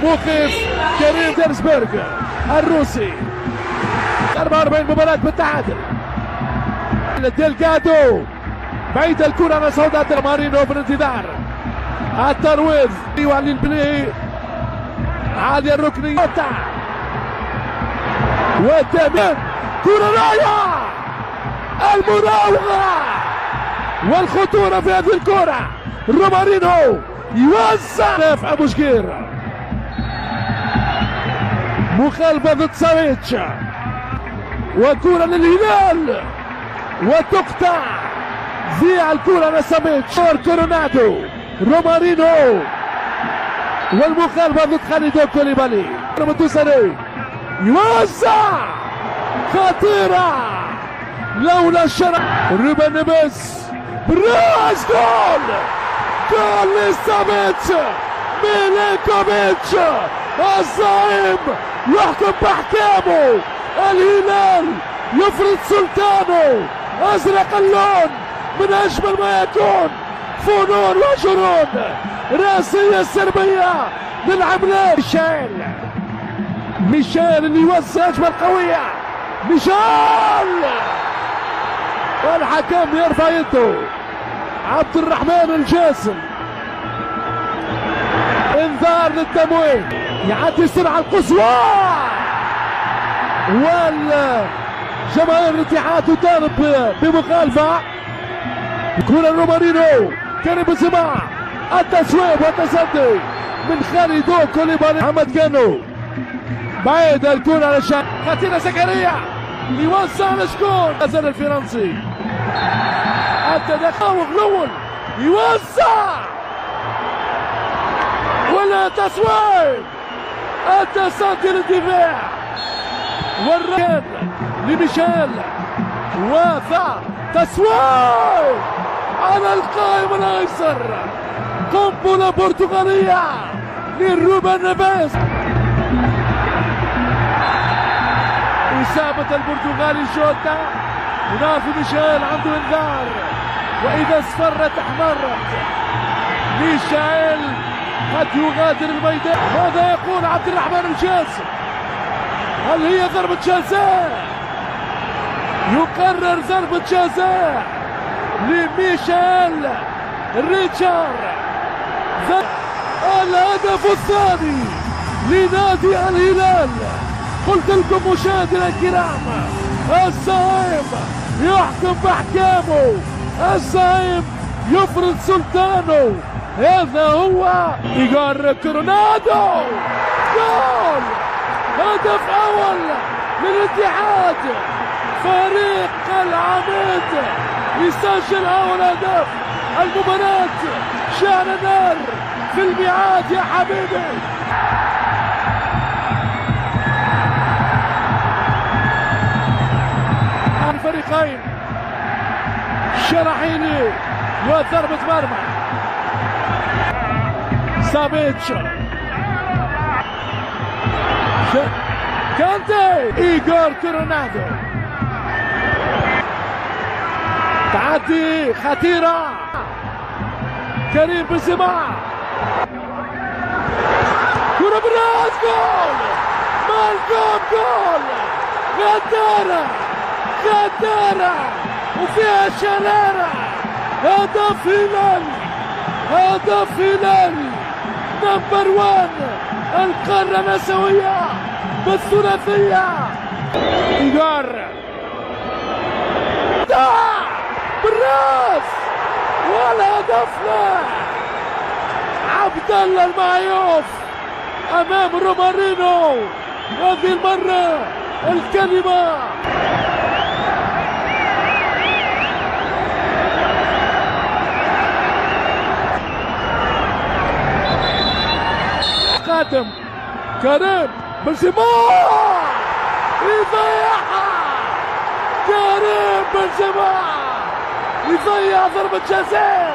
موقف كريم ديرسبرغ الروسي. 44 مباراة بالتعادل. ديلغادو بعيد الكرة على سوداء مارينو بالانتظار الترويض يوالي البلاي عالية الركنية والتمرير كرة رائعة المراوغة والخطورة في هذه الكرة. رومارينو يوزع أبو شقير مخالفة ضد سافيتش وكرة للهلال وتقطع ذيع الكرة لسافيتش. كورونادو رومارينو والمخالفة ضد خالد كوليبالي. مدوسري يوزع خطيرة لولا الشرع. روبن نيفيز براس جول جول لسافيتش. ميلينكوفيتش الزعيم يحكم باحكامه. الهلال يفرض سلطانه. ازرق اللون من اجمل ما يكون. فنون وجنون راسية سربية للعملاق ميشيل اللي يوزع اجمل قوية. ميشيل والحكم يرفع يده. عبد الرحمن الجاسم انذار للتمويه. يعدي السرعة القصوى والجماهير الاتحاد تطالب بمخالفة. كرة رومارينو كريم بنزيما التسويب والتصدي من خالد كوليبالي. محمد كانو بعيد الكرة على الشام. خطيرة زكريا يوزع على شكون. نزل الفرنسي التدخل الاول يوزع ولا تسويب. التصدي للدفاع والركن لميشيل وفا تسويب على القائم الايسر. قنبله برتغاليه لروبن نيفيز. اصابه البرتغالي جوتا. ونافي ميشيل عنده انذار واذا اصفرت احمرت. ميشيل قد يغادر الميدان. ماذا يقول عبد الرحمن الجاسم؟ هل هي ضربة جزاء؟ يقرر ضربة جزاء لميشيل ريتشار. الهدف الثاني لنادي الهلال. قلت لكم مشاهدينا الكرام الزعيم يحكم باحكامه. الزعيم يفرض سلطانه. هذا هو إيجار كورونادو. جول هدف اول للاتحاد. فريق العميد يسجل اول هدف المباراة. شعل نار في الميعاد يا حبيبي. الفريقين شرحيني وضربة مرمى. سافيتش كانتي إيجور كورونادو. تعدي خطيرة كريم بنزيما. كرة بالراس جول. مالكم جول. غدارة غدارة وفيها شرارة. هدف هلال هدف هلال نمبر 1 القارة الآسيوية بالثلاثية. إيجار بالراس والهدف له. عبد الله المعيوف أمام رومارينو. هذه المرة الكلمة قادم. كريم بنزيما يضيعها. كريم بنزيما يضيع ضربة جزاء.